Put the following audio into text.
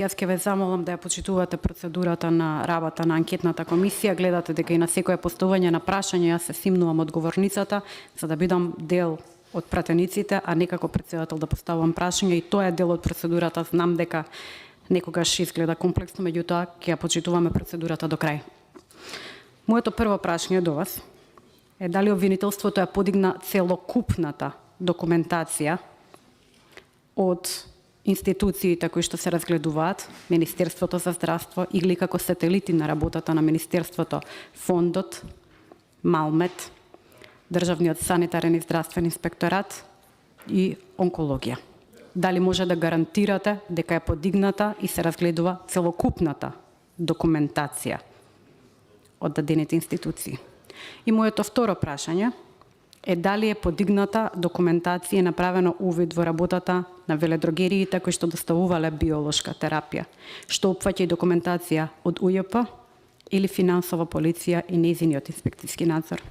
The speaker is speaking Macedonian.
Јас ќе ве замолам да ја почитувате процедурата на работа на анкетната комисија. Гледате дека и на секое поставување на прашање јас се симнувам одговорницата за да бидам дел од пратениците, а не како претседател да поставувам прашање, и тоа е дел од процедурата. Знам дека некогаш изгледа комплексно, меѓутоа ќе ја почитуваме процедурата до крај. Моето прво прашање до вас е дали обвинителството ја подигна целокупната документација од институциите кои што се разгледуваат, Министерството за здравство или како сателити на работата на Министерството, Фондот, Малмет, Државниот санитарен и здравствен инспекторат и онкологија. Дали може да гарантирате дека е подигната и се разгледува целокупната документација од дадените институции? И моето второ прашање е дали е подигната документација и направено увид во работата на веледрогериите кои што доставувале биолошка терапија, што опфаќа и документација од УЈП или финансова полиција и нејзиниот инспекцијски надзор.